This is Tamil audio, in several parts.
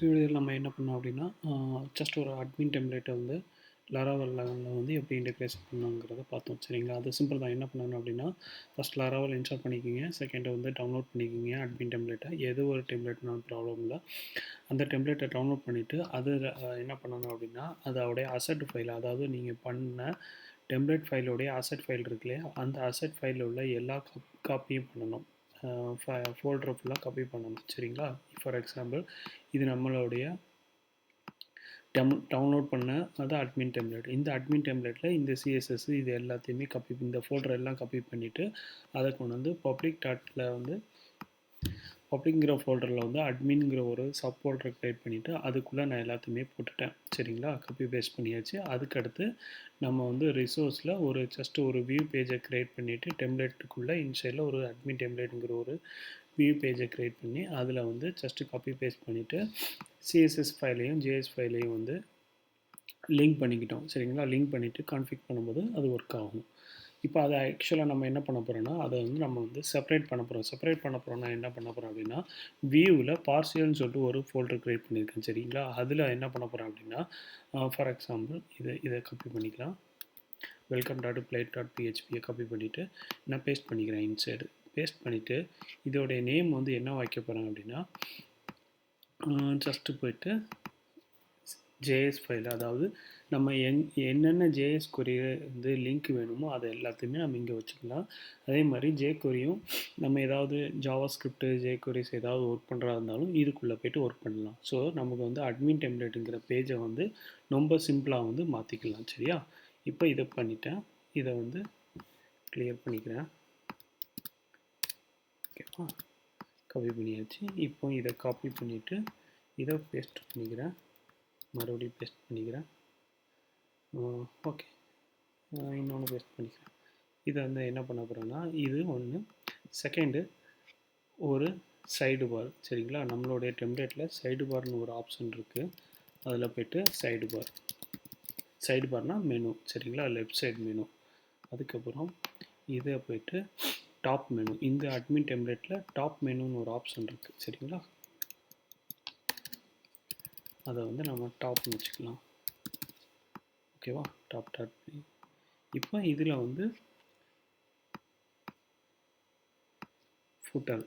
வீடியோவில் நம்ம என்ன பண்ணோம் அப்படின்னா ஜஸ்ட் ஒரு அட்மின் டெம்ப்ளேட்டை வந்து லாராவல் லெவலில் வந்து எப்படி இன்டெகிரேஷன் பண்ணணுங்கிறத பார்த்தோம். சரிங்களா, அது சிம்பிள் தான். என்ன பண்ணணும் அப்படின்னா ஃபஸ்ட் லாராவல் இன்ஸ்டால் பண்ணிக்கிங்க, செகண்டை வந்து டவுன்லோட் பண்ணிக்கிங்க அட்மின் டெம்ப்ளேட்டை. எது ஒரு டெம்ப்ளேட்னாலும் ப்ராப்ளம் இல்லை. அந்த டெம்ப்ளேட்டை டவுன்லோட் பண்ணிவிட்டு அது என்ன பண்ணணும் அப்படின்னா அதோடைய அசெட் ஃபைல், அதாவது நீங்கள் பண்ண டெம்ப்ளேட் ஃபைலோடைய அசெட் ஃபைல் இருக்கு இல்லையா, அந்த அசெட் ஃபைலில் உள்ள எல்லா காப்பியும் பண்ணணும். ஃபோல்டரை ஃபுல்லாக காப்பி பண்ணணும். சரிங்களா, ஃபார் எக்ஸாம்பிள் இது நம்மளுடைய டவுன்லோட் பண்ண அது அட்மின் டெம்ப்ளேட். இந்த அட்மின் டெம்ப்ளேட்டில் இந்த சிஎஸ்எஸ் இது எல்லாத்தையுமே காப்பி, இந்த ஃபோல்டர் எல்லாம் காப்பி பண்ணிவிட்டு அதை கொண்டு வந்து பப்ளிக் டாட்டில் வந்து பப்ளிக்ங்கிற ஃபோல்டரில் வந்து அட்மின்ங்கிற ஒரு சப் ஃபோல்டரை க்ரியேட் பண்ணிவிட்டு அதுக்குள்ளே நான் எல்லாத்தையுமே போட்டுட்டேன். சரிங்களா, காப்பி பேஸ்ட் பண்ணியாச்சு. அதுக்கடுத்து நம்ம வந்து ரிசோர்ஸில் ஒரு ஜஸ்ட் ஒரு வியூ பேஜை க்ரியேட் பண்ணிவிட்டு டெம்ப்ளேட்டுக்குள்ளே இன்சைடில் ஒரு அட்மின் டெம்ப்ளேட்டுங்கிற ஒரு வியூ பேஜை க்ரியேட் பண்ணி அதில் வந்து ஜஸ்ட்டு காப்பி பேஸ்ட் பண்ணிவிட்டு சிஎஸ்எஸ் ஃபைலையும் ஜேஎஸ் ஃபைலையும் வந்து லிங்க் பண்ணிக்கிட்டோம். சரிங்களா, லிங்க் பண்ணிவிட்டு கான்ஃபிக் பண்ணும்போது அது ஒர்க் ஆகும். இப்போ அதை ஆக்சுவலாக நம்ம என்ன பண்ண போகிறோன்னா அதை வந்து நம்ம வந்து செப்பரேட் பண்ண போகிறோம். செப்பரேட் பண்ண போகிறோம்னா என்ன பண்ண போகிறோம் அப்படின்னா வியூவில் பார்சியல்னு சொல்லிட்டு ஒரு ஃபோல்டர் க்ரியேட் பண்ணியிருக்கேன். சரிங்களா, அதில் என்ன பண்ண போகிறேன் அப்படின்னா ஃபார் எக்ஸாம்பிள் இதை காப்பி பண்ணிக்கலாம். welcome.plate.phpயை காப்பி பண்ணிவிட்டு நான் பேஸ்ட் பண்ணிக்கிறேன். இன்சைடு பேஸ்ட் பண்ணிவிட்டு இதோடைய நேம் வந்து என்ன வைக்க போகிறேன் அப்படின்னா ஜஸ்ட்டு போய்ட்டு ஜேஎஸ் ஃபைல், அதாவது நம்ம என்னென்ன ஜேஎஸ் கொரி வந்து லிங்க் வேணுமோ அதை எல்லாத்தையுமே நம்ம இங்கே வச்சுக்கலாம். அதே மாதிரி ஜேகொரியும் நம்ம ஏதாவது ஜாவா ஸ்கிரிப்ட் ஜேகொரிஸ் ஏதாவது ஒர்க் பண்ணுறதா இருந்தாலும் இதுக்குள்ளே போய்ட்டு ஒர்க் பண்ணலாம். ஸோ நமக்கு வந்து அட்மின் டெம்ப்ளேட்டுங்கிற பேஜை வந்து ரொம்ப சிம்பிளாக வந்து மாற்றிக்கலாம். சரியா, இப்போ இதை பண்ணிட்டேன். இதை வந்து கிளியர் பண்ணிக்கிறேன். ஓகேவா, காப்பி பண்ணியாச்சு. இப்போ இதை காப்பி பண்ணிவிட்டு இதை பேஸ்ட் பண்ணிக்கிறேன். மறுபடியும் பேஸ்ட் பண்ணிக்கிறேன். ஓகே, இன்னொன்று பேஸ்ட் பண்ணிக்கிறேன். இதை வந்து என்ன பண்ண போகிறேன்னா இது ஒன்று. செகண்டு ஒரு சைடு பார். சரிங்களா, நம்மளுடைய டெம்ப்ளேட்டில் சைடு பார்னு ஒரு ஆப்ஷன் இருக்குது. அதில் போய்ட்டு சைடு பார்னால் மெனு. சரிங்களா, லெஃப்ட் சைடு மெனு. அதுக்கப்புறம் இதை போய்ட்டு டாப் மெனு. இந்த அட்மின் டெம்ப்ளேட்டில் டாப் மெனுன்னு ஒரு ஆப்ஷன் இருக்குது. சரிங்களா, அதை வந்து நம்ம டாப்னு வச்சுக்கலாம். ஓகேவா, டாப். இப்போ இதில் வந்து ஃபுட்டர்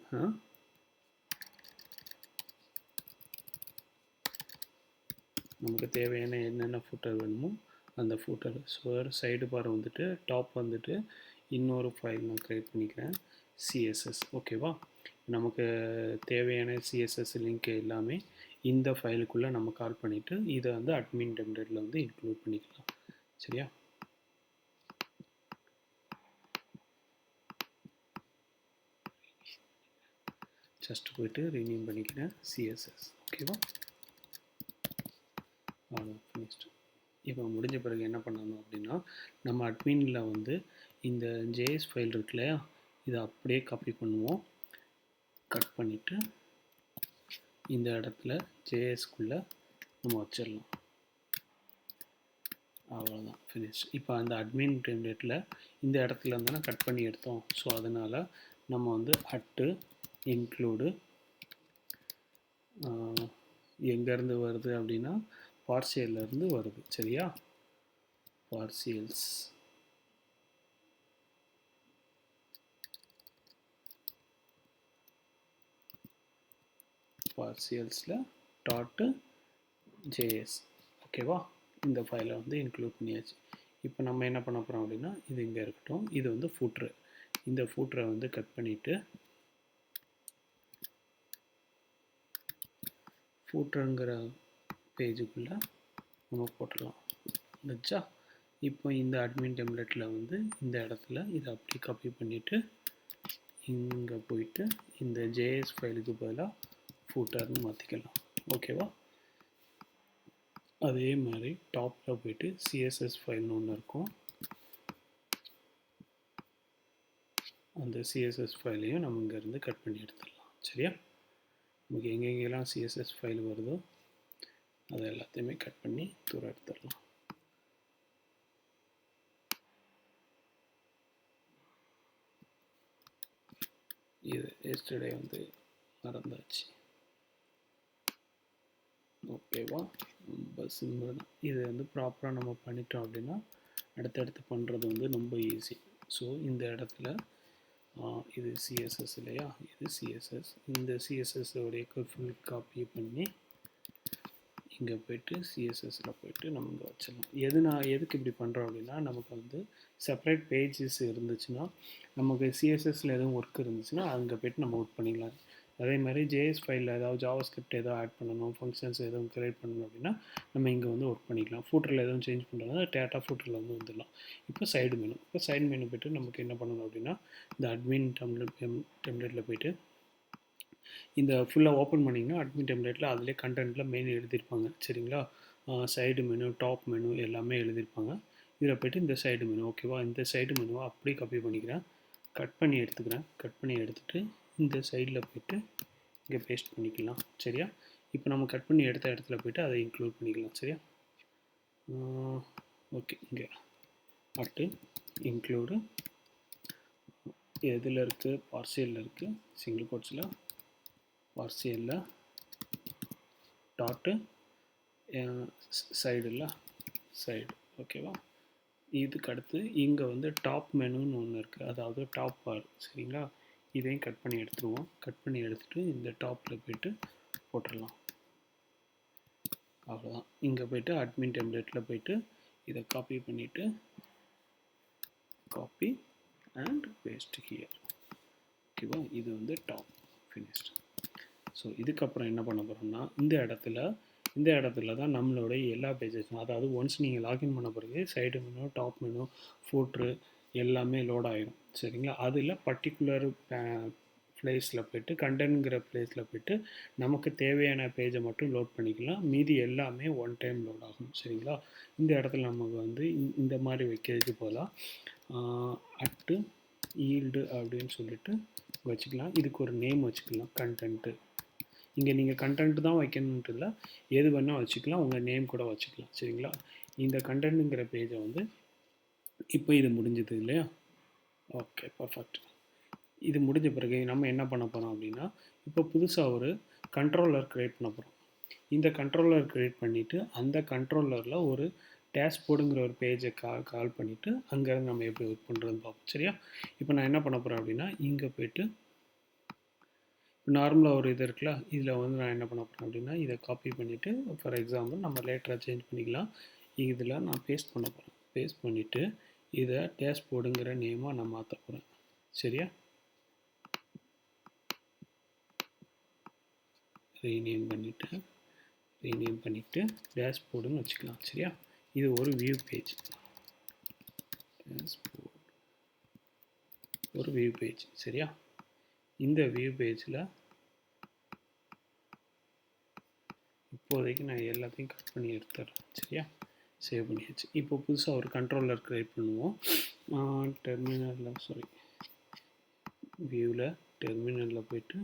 நமக்கு தேவையான என்னென்ன ஃபுட்டர் வேணுமோ அந்த ஃபுட்டர். ஸோ சைடு பார் வந்துட்டு டாப் வந்துட்டு இன்னொரு ஃபைல் நான் க்ரியேட் பண்ணிக்கிறேன், சிஎஸ்எஸ். ஓகேவா, நமக்கு தேவையான சிஎஸ்எஸ் லிங்க் எல்லாமே இந்த ஃபைலுக்குள்ளே நம்ம கால் பண்ணிவிட்டு இதை வந்து அட்மின் டெம்ப்ளேட்டில் வந்து இன்க்ளூட் பண்ணிக்கலாம். சரியா, ஜஸ்ட் போய்ட்டு ரீநேம் பண்ணிக்கிறேன் சிஎஸ்எஸ். ஓகேவா, ஃபினிஷ்டு. இப்போ முடிஞ்ச பிறகு என்ன பண்ணணும் அப்படின்னா நம்ம அட்மினில் வந்து இந்த ஜேஎஸ் ஃபைல் இருக்கு இல்லையா, இதை அப்படியே காப்பி பண்ணுவோம். கட் பண்ணிவிட்டு இந்த இடத்துல ஜேஎஸ்குள்ளே நம்ம வச்சிடலாம். அவ்வளோதான், ஃபினிஷ். இப்போ அந்த அட்மின் டெம்ப்ளேட்டில் இந்த இடத்துல இருந்தானே கட் பண்ணி எடுத்தோம். ஸோ அதனால் நம்ம வந்து அட்டு இன்க்ளூடு எங்கேருந்து வருது அப்படின்னா பார்சியல்லேருந்து வருது. சரியா, பார்சியல்ஸில் டாட்டு ஜேஎஸ். ஓகேவா, இந்த ஃபைலை வந்து இன்க்ளூட் பண்ணியாச்சு. இப்போ நம்ம என்ன பண்ண போகிறோம் அப்படின்னா இது இங்கே இருக்கட்டும். இது வந்து ஃபூட்ரு. இந்த ஃபூட்ரை வந்து கட் பண்ணிவிட்டு ஃபூட்ருங்கிற பேஜுக்குள்ளே நம்ம போட்டுடலாம். வச்சா இப்போ இந்த அட்மின் டெம்ப்ளேட்டில் வந்து இந்த இடத்துல இதை அப்படி காப்பி பண்ணிவிட்டு இங்கே போயிட்டு இந்த ஜேஎஸ் ஃபைலுக்கு பதிலாக ஃபூட்டர்னு மாற்றிக்கலாம். ஓகேவா, அதே மாதிரி டாப்பில் போய்ட்டு சிஎஸ்எஸ் ஃபைல்னு ஒன்று இருக்கும். அந்த சிஎஸ்எஸ் ஃபைலையும் நம்ம இங்கேருந்து கட் பண்ணி எடுத்துடலாம். சரியா, நமக்கு எங்கெங்கெல்லாம் சிஎஸ்எஸ் ஃபைல் வருதோ அதை எல்லாத்தையுமே கட் பண்ணி தூர எடுத்துடலாம். இது எஸ்டர்டே வந்து மறந்தாச்சு. ஓகேவா? ரொம்ப சிம்பிள் தான். இது வந்து ப்ராப்பராக நம்ம பண்ணிட்டோம் அப்படின்னா அடுத்தடுத்து பண்ணுறது வந்து ரொம்ப ஈஸி. ஸோ இந்த இடத்துல இது சிஎஸ்எஸ் இல்லையா, இது சிஎஸ்எஸ். இந்த சிஎஸ்எஸ்ஸோடைய ஃபுல் காப்பி பண்ணி இங்கே போய்ட்டு சிஎஸ்எஸில் போய்ட்டு நம்ம இங்கே வச்சிடலாம். நான் எதுக்கு இப்படி பண்ணுறோம் அப்படின்னா, நமக்கு வந்து செப்பரேட் பேஜஸ் இருந்துச்சுன்னா, நமக்கு சிஎஸ்எஸில் எதுவும் ஒர்க் இருந்துச்சுன்னா அங்கே போய்ட்டு நம்ம ஒர்க் பண்ணிக்கலாம். அதே மாதிரி ஜேஎஸ் ஃபைலில் ஏதாவது ஜாவா ஸ்கிரிப்ட் எதாவது ஆட் பண்ணணும், ஃபங்க்ஷன்ஸ் எதுவும் க்ரியேட் பண்ணணும் அப்படின்னா நம்ம இங்கே வந்து ஒர்க் பண்ணிக்கலாம். ஃபூட்டரில் எதுவும் சேஞ்ச் பண்ணுறதுனா டேட்டா ஃபூட்டரில் வந்து வந்துடலாம். இப்போ சைடு மெனு போய்ட்டு நமக்கு என்ன பண்ணணும் அப்படின்னா, இந்த அட்மின் டெம்ப்ளேட்டில் போய்ட்டு இந்த ஃபுல்லாக ஓப்பன் பண்ணிங்கன்னா அட்மின் டெம்ப்ளேட்டில் அதிலே கண்டென்ட்டில் மெயின் எழுதியிருப்பாங்க. சரிங்களா? சைடு மெனு, டாப் மெனு எல்லாமே எழுதியிருப்பாங்க. இதில் போய்ட்டு இந்த சைடு மெனு, ஓகேவா? இந்த சைடு மெனுவை அப்படியே காப்பி பண்ணிக்கிறேன், கட் பண்ணி எடுத்துகிட்டு இந்த சைடில் போய்ட்டு இங்கே பேஸ்ட் பண்ணிக்கலாம். சரியா? இப்போ நம்ம கட் பண்ணி எடுத்த இடத்துல போய்ட்டு அதை இன்க்ளூட் பண்ணிக்கலாம். சரியா? ஓகே, இங்கே அட்டு இன்க்ளூடு எதில் இருக்குது, பார்சியலில் இருக்குது, சிங்கிள் கோட்ஸில் பார்சியலில் டாட்டு சைடில் சைடு, ஓகேவா? இதுக்கு அடுத்து இங்கே வந்து டாப் மெனுன்னு ஒன்று இருக்குது, அதாவது டாப் பார். சரிங்களா? இதையும் கட் பண்ணி எடுத்துருவோம். கட் பண்ணி எடுத்துகிட்டு இந்த டாப்பில் போய்ட்டு போட்டுடலாம். அவ்வளோதான். இங்கே போய்ட்டு அட்மின் டெம்ப்ளேட்டில் போய்ட்டு இதை காப்பி பண்ணிவிட்டு காப்பி அண்ட் பேஸ்ட் ஹியர். ஓகேவா? இது வந்து டாப் ஃபினிஷ்டு. ஸோ இதுக்கப்புறம் என்ன பண்ண போகிறோம்னா, இந்த இடத்துல தான் நம்மளுடைய எல்லா பேஜஸும், அதாவது ஒன்ஸ் நீங்கள் லாகின் பண்ண பிறகு சைடு மெனு, டாப் மெனு, ஃபூட்ரு எல்லாமே லோட் ஆகிடும். சரிங்களா? அதில் பர்டிகுலர் ப்ளேஸில் போய்ட்டு கண்டென்ட்ங்கிற ப்ளேஸில் போய்ட்டு நமக்கு தேவையான பேஜை மட்டும் லோட் பண்ணிக்கலாம். மீதி எல்லாமே ஒன் டைம் லோட் ஆகும். சரிங்களா? இந்த இடத்துல நமக்கு வந்து இந்த மாதிரி வைக்கிறதுக்கு போகலாம். அட்டு ஈல்டு அப்படின்னு சொல்லிட்டு வச்சுக்கலாம். இதுக்கு ஒரு நேம் வச்சுக்கலாம், கண்டென்ட்டு. இங்கே நீங்கள் கண்டென்ட் தான் வைக்கணுன்ட்டு இல்லை, எது வேணால் வச்சுக்கலாம், உங்கள் நேம் கூட வச்சுக்கலாம். சரிங்களா? இந்த கண்டென்ட்டுங்கிற பேஜை வந்து இப்போ இது முடிஞ்சது இல்லையா? Okay, perfect. இது முடிஞ்ச பிறகு நம்ம என்ன பண்ண போகிறோம் அப்படின்னா, இப்போ புதுசாக ஒரு கண்ட்ரோலர் க்ரியேட் பண்ண போகிறோம். இந்த கண்ட்ரோலர் க்ரியேட் பண்ணிவிட்டு அந்த கண்ட்ரோலரில் ஒரு டேஷ்போர்டுங்கிற ஒரு பேஜை கால் பண்ணிவிட்டு அங்கேருந்து நம்ம எப்படி ஒர்க் பண்ணுறதுன்னு பார்ப்போம். சரியா? இப்போ நான் என்ன பண்ண போகிறேன் அப்படின்னா, இங்கே போய்ட்டு நார்மலாக ஒரு இது இருக்குல்ல, இதில் வந்து நான் என்ன பண்ண போகிறேன் அப்படின்னா, இதை காப்பி பண்ணிவிட்டு ஃபார் எக்ஸாம்பிள் நம்ம லேட்டராக சேஞ்ச் பண்ணிக்கலாம். இதில் நான் பேஸ்ட் பண்ண போகிறேன். பேஸ்ட் பண்ணிவிட்டு இதை டேஷ்போர்டுங்கிற நேமாக நான் மாற்ற போகிறேன். சரியா? ரீநேம் பண்ணிவிட்டு டேஷ்போர்டுன்னு வச்சுக்கலாம். சரியா? இது ஒரு வியூ பேஜ். டேஷ்போர்டு ஒரு வியூ பேஜ். சரியா? இந்த வியூ பேஜில் இப்போதைக்கு நான் எல்லாத்தையும் கட் பண்ணி எடுத்துடுறேன். சரியா? சேவ் பண்ணியாச்சு. இப்போ புதுசாக ஒரு கண்ட்ரோலர் க்ரியேட் பண்ணுவோம். வியூவில் டெர்மினலில் போய்ட்டு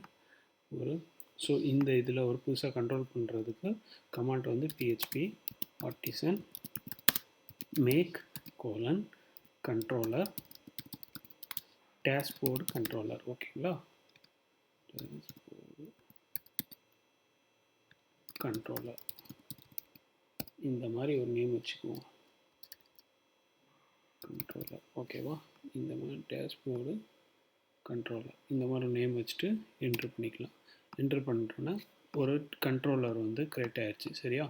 ஸோ இந்த இதில் ஒரு புதுசாக கண்ட்ரோல் பண்ணுறதுக்கு கமாண்ட் வந்து PHP artisan make controller dashboard controller. ஓகேங்களா? டேஷ்போர்டு கண்ட்ரோலர் இந்த மாதிரி ஒரு நேம் வச்சுக்குவோம். கண்ட்ரோலர், ஓகேவா? இந்த மாதிரி டேஷ்போர்டு கண்ட்ரோலர் இந்த மாதிரி நேம் வச்சுட்டு என்ட்ரு பண்ணிக்கலாம். என்ட்ரு பண்ணிட்டோன்னா ஒரு கண்ட்ரோலர் வந்து க்ரியேட் ஆகிடுச்சு. சரியா?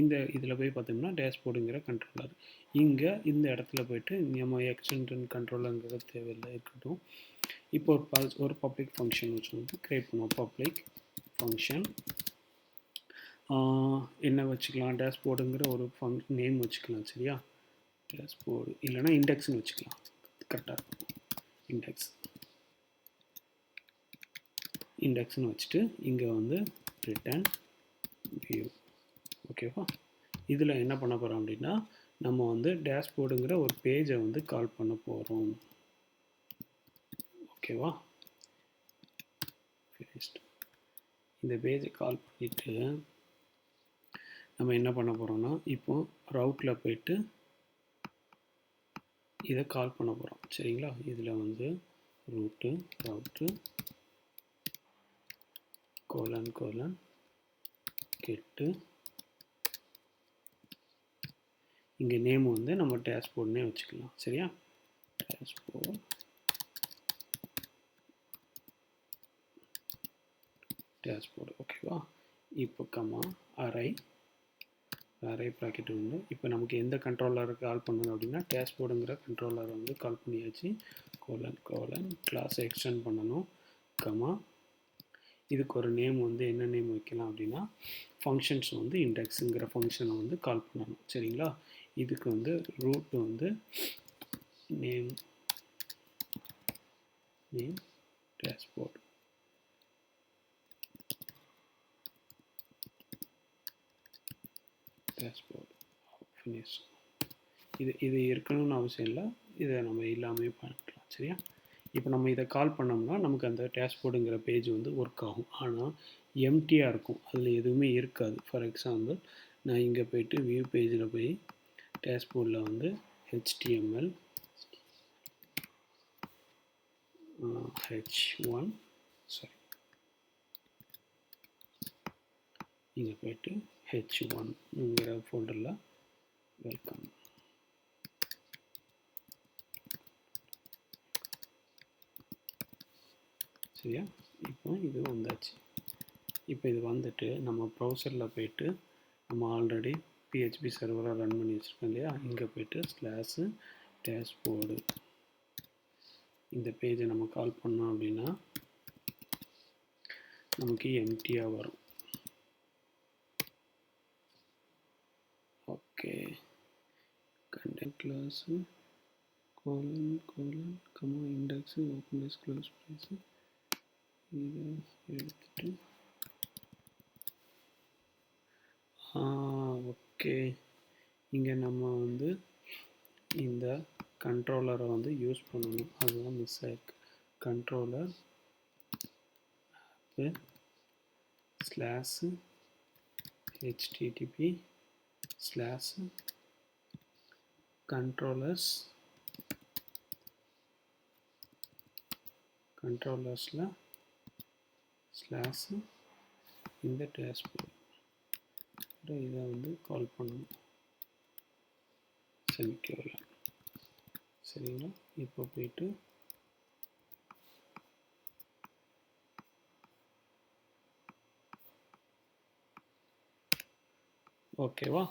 இந்த இதில் போய் பார்த்தோம்னா டேஷ்போர்டுங்கிற கண்ட்ரோலர். இங்கே இந்த இடத்துல போய்ட்டு நம்ம எக்ஸ்டென்ஷன் கண்ட்ரோலருங்கிறது தேவையில்லை, இருக்கட்டும். இப்போ ஒரு பப்ளிக் ஃபங்க்ஷன் வச்சு வந்து க்ரியேட் பண்ணுவோம். பப்ளிக் ஃபங்க்ஷன் என்ன வச்சுக்கலாம், டேஷ்போர்டுங்கிற ஒரு நேம் வச்சுக்கலாம். சரியா? டேஷ்போர்டு இல்லைனா இண்டெக்ஸ்னு வச்சுக்கலாம், கரெக்டாக இருக்கும். இண்டெக்ஸ்னு வச்சுட்டு இங்கே வந்து ரிட்டர்ன் வியூ. ஓகேவா? இதில் என்ன பண்ண போகிறோம் அப்படின்னா, நம்ம வந்து டேஷ்போர்டுங்கிற ஒரு பேஜை வந்து கால் பண்ண போகிறோம். ஓகேவா? இந்த பேஜை கால் பண்ணிவிட்டு நம்ம என்ன பண்ண போகிறோம்னா, இப்போ ரவுட்டில் போய்ட்டு இதை கால் பண்ண போகிறோம். சரிங்களா? இதில் வந்து ரவுட்டு கோலன் கெட்டு இங்கே நேம் வந்து நம்ம டேஷ்போர்ட்னே வச்சுக்கலாம். சரியா? டேஷ்போர்டு ஓகேவா? இப்போ கமா அரை ப்ராக்கெட் வந்து இப்போ நமக்கு எந்த கண்ட்ரோலருக்கு கால் பண்ணணும் அப்படின்னா டேஷ்போர்டுங்கிற கண்ட்ரோலரை வந்து கால் பண்ணியாச்சு. கோலன் கிளாஸை எக்ஸ்டெண்ட் பண்ணணும். கமா இதுக்கு ஒரு நேம் வந்து என்ன நேம் வைக்கலாம் அப்படின்னா ஃபங்க்ஷன்ஸ் வந்து இண்டெக்ஸுங்கிற ஃபங்க்ஷனை வந்து கால் பண்ணணும். சரிங்களா? இதுக்கு வந்து ரூட் வந்து நேம் டேஷ்போர்ட் ஃபினிஷ். இது இருக்கணும்னு அவசியம் இல்லை, இதை நம்ம இல்லாமல் பண்ணிக்கலாம். சரியா? இப்போ நம்ம இதை கால் பண்ணோம்னா நமக்கு அந்த டேஷ்போர்டுங்கிற பேஜ் வந்து ஒர்க் ஆகும். ஆனால் எம்டியாக இருக்கும், அதில் எதுவுமே இருக்காது. ஃபார் எக்ஸாம்பிள் நான் இங்கே போய்ட்டு வியூ பேஜில் போய் டேஷ்போர்டில் வந்து HTML H1 இங்கே போய்ட்டு H1ங்கிற ஃபோல்டரில் வெல்கம். சரியா? இப்போ இது வந்தாச்சு. இப்போ இது வந்துட்டு நம்ம ப்ரௌசரில் போய்ட்டு நம்ம ஆல்ரெடி PHP சர்வராக ரன் பண்ணி வச்சுருக்கோம் இல்லையா? இங்கே போய்ட்டு /டேஷ்போர்டு இந்த பேஜை நம்ம கால் பண்ணோம் அப்படின்னா நமக்கு எம்டியாக வரும். Okay, content class colon comma index open brace close brace இதை எடுத்துட்டு ஓகே, இங்கே நம்ம வந்து இந்த கண்ட்ரோலரை வந்து யூஸ் பண்ணணும். அதுதான் மிஸ் ஆயிருக்கு. கண்ட்ரோலர் ஆப்பு /http controllersல இந்த டேஷ்போர்ட் இதை வந்து கால் பண்ணணும். செமிக்கோலன். சரிங்களா? இப்போ போயிட்டு ஓகேவா,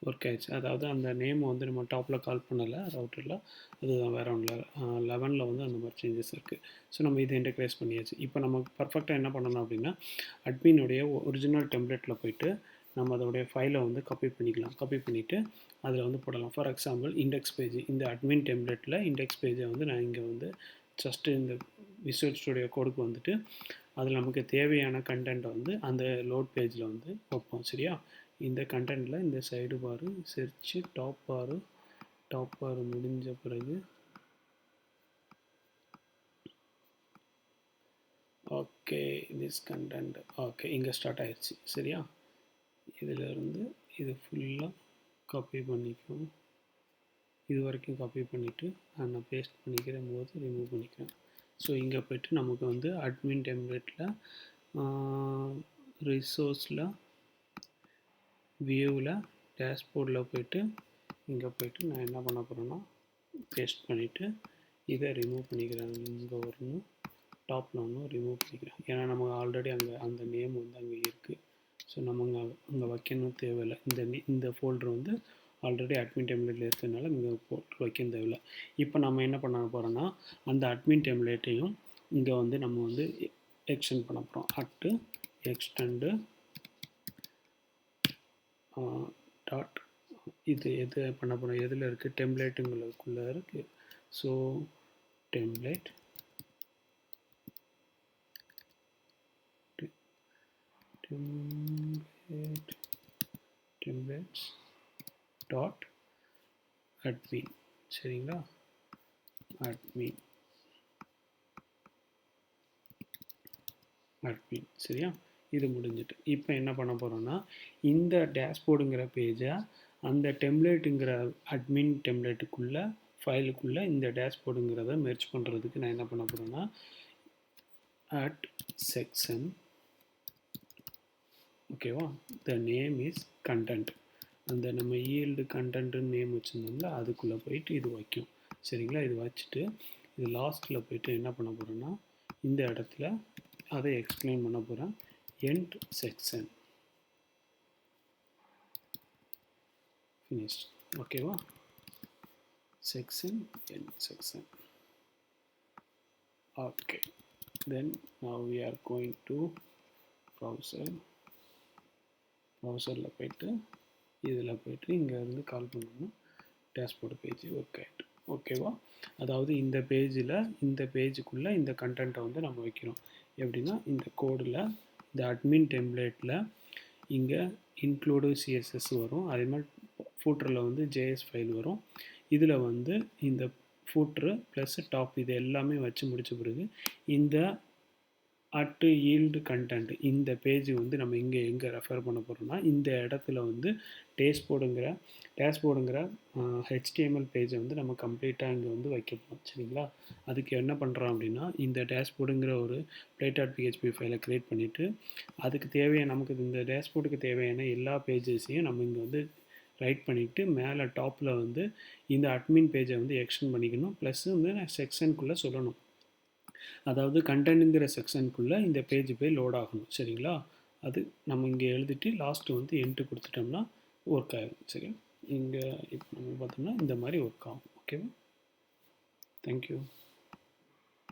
ஒர்க் ஆயிடுச்சு. அதாவது அந்த நேம் வந்து நம்ம டாப்பில் கால் பண்ணலை ரவுட்டரில், அதுதான் வேறு ஒன்றும் இல்லை. 11ல் வந்து அந்த மாதிரி சேஞ்சஸ் இருக்குது. ஸோ நம்ம இதை இன்டர்ஃபேஸ் பண்ணியாச்சு. இப்போ நம்ம பர்ஃபெக்டாக என்ன பண்ணணும் அப்படின்னா அட்மினுடைய ஒரிஜினல் டெம்ப்ளேட்டில் போய்ட்டு நம்ம அதோடைய ஃபைலை வந்து காப்பி பண்ணிக்கலாம். காப்பி பண்ணிவிட்டு அதில் வந்து போடலாம். ஃபார் எக்ஸாம்பிள் இண்டெக்ஸ் பேஜ், இந்த அட்மின் டெம்ப்ளேட்டில் இண்டெக்ஸ் பேஜை வந்து நான் இங்கே வந்து ஜஸ்ட்டு இந்த விசுவல் ஸ்டுடியோ கோடுக்கு வந்துட்டு அதில் நமக்கு தேவையான கண்டென்ட்டை வந்து அந்த லோட் பேஜில் வந்து வைப்போம். சரியா? இந்த கண்டென்ட்டில் இந்த சைடு பாரு செர்ச்சு டாப் பாரு முடிஞ்ச பிறகு ஓகே திஸ் கண்டென்ட் ஓகே இங்கே ஸ்டார்ட் ஆயிடுச்சு. சரியா? இதிலிருந்து இது ஃபுல்லாக காப்பி பண்ணிக்கும். இது வரைக்கும் காப்பி பண்ணிவிட்டு நான் பேஸ்ட் பண்ணிக்கிற போது ரிமூவ் பண்ணிக்கிறேன். ஸோ இங்கே போய்ட்டு நமக்கு வந்து அட்மின் டெம்ப்ளேட்டில் ரிசோர்ஸில் வியூவில் டேஷ்போர்டில் போய்ட்டு இங்கே போய்ட்டு நான் என்ன பண்ண போகிறேன்னா பேஸ்ட் பண்ணிவிட்டு இதை ரிமூவ் பண்ணிக்கிறேன். இங்கே ஒன்று டாப்பில் ஒன்று ரிமூவ் பண்ணிக்கிறேன். ஏன்னா நமக்கு ஆல்ரெடி அங்கே அந்த நேம் வந்து அங்கே இருக்குது. ஸோ நம்ம அங்கே வைக்கணும் தேவையில்லை. இந்த ஃபோல்டர் வந்து ஆல்ரெடி அட்மின் டெம்ப்ளேட்டில் இருக்கிறதுனால இங்கே ஃபோல்டர் வைக்க தேவையில்லை. இப்போ நம்ம என்ன பண்ண போகிறோன்னா அந்த அட்மின் டெம்ப்ளேட்டையும் இங்கே வந்து நம்ம வந்து எக்ஸ்டெண்ட் பண்ண போகிறோம். எக்ஸ்டெண்டு டாட் இது எது பண்ண போகிறோம், எதில் இருக்குது, டெம்ப்ளேட்டுங்களுக்குள்ளே இருக்குது. So templates dot admin. சரிங்களா? அட்மின் சரியா? இது முடிஞ்சிட்டு இப்போ என்ன பண்ண போகிறோன்னா இந்த டேஷ்போர்டுங்கிற பேஜை அந்த டெம்ப்ளேட்டுங்கிற அட்மின் டெம்ப்ளேட்டுக்குள்ளே ஃபைலுக்குள்ளே இந்த டேஷ்போர்டுங்கிறத மெர்ஜ் பண்ணுறதுக்கு நான் என்ன பண்ண போகிறேன்னா @section ஓகேவா, த நேம் இஸ் கண்டென்ட். அந்த நம்ம ஈல்டு கண்டென்ட்டுன்னு நேம் வச்சுருந்தோம்ல அதுக்குள்ளே போயிட்டு இது வைக்கும். சரிங்களா? இது வச்சுட்டு இது லாஸ்ட்டில் போயிட்டு என்ன பண்ண போகிறேன்னா இந்த இடத்துல அதை எக்ஸ்பிளைன் பண்ண போகிறேன். End section finished. ஓகேவா? Section end section. Okay, then now we are going to browserல போயிட்டு இதில் போயிட்டு இங்கே இருந்து கால் பண்ணணும். டேஷ்போர்டு பேஜ் ஒர்க் ஆகிட்டு. ஓகேவா? அதாவது இந்த பேஜில் இந்த பேஜுக்குள்ளே இந்த கண்டென்ட்டை வந்து நம்ம வைக்கிறோம். எப்படின்னா இந்த கோடில் இந்த அட்மின் டெம்ப்ளேட்டில் இங்கே இன்க்ளூடு சிஎஸ்எஸ் வரும். அதே மாதிரி ஃபூட்டரில் வந்து ஜேஎஸ் ஃபைல் வரும். இதில் வந்து இந்த ஃபூட்ரு ப்ளஸ் டாப் இது எல்லாமே வச்சு முடித்த பிறகு இந்த அட்டு ஈல்டு கண்டென்ட் இந்த பேஜ் வந்து நம்ம இங்கே எங்கே ரெஃபர் பண்ண போகிறோம்னா இந்த இடத்துல வந்து டேஷ்போர்டுங்கிற ஹெச்டிஎம்எல் பேஜை வந்து நம்ம கம்ப்ளீட்டாக இங்கே வந்து வைக்க போகிறோம். சரிங்களா? அதுக்கு என்ன பண்ணுறோம் அப்படின்னா இந்த டேஷ்போர்டுங்கிற ஒரு play.php ஃபைலை க்ரியேட் பண்ணிவிட்டு அதுக்கு தேவையான நமக்கு இந்த டேஷ்போர்டுக்கு தேவையான எல்லா பேஜஸையும் நம்ம இங்கே வந்து ரைட் பண்ணிவிட்டு மேலே டாப்பில் வந்து இந்த அட்மின் பேஜை வந்து எக்ஸ்டெண்ட் பண்ணிக்கணும். ப்ளஸ் வந்து செக்ஷனுக்குள்ளே சொல்லணும். அதாவது கண்டென்ட்டுங்கிற செக்ஷனுக்குள்ளே இந்த பேஜ் போய் லோட் ஆகணும். சரிங்களா? அது நம்ம இங்கே எழுதிட்டு லாஸ்ட்டு வந்து என்ட்டு கொடுத்துட்டோம்னா ஒர்க் ஆகும். சரி, இங்கே இப்போ நம்ம பார்த்தோம்னா இந்த மாதிரி ஒர்க் ஆகும். ஓகேவா? தேங்க்யூ.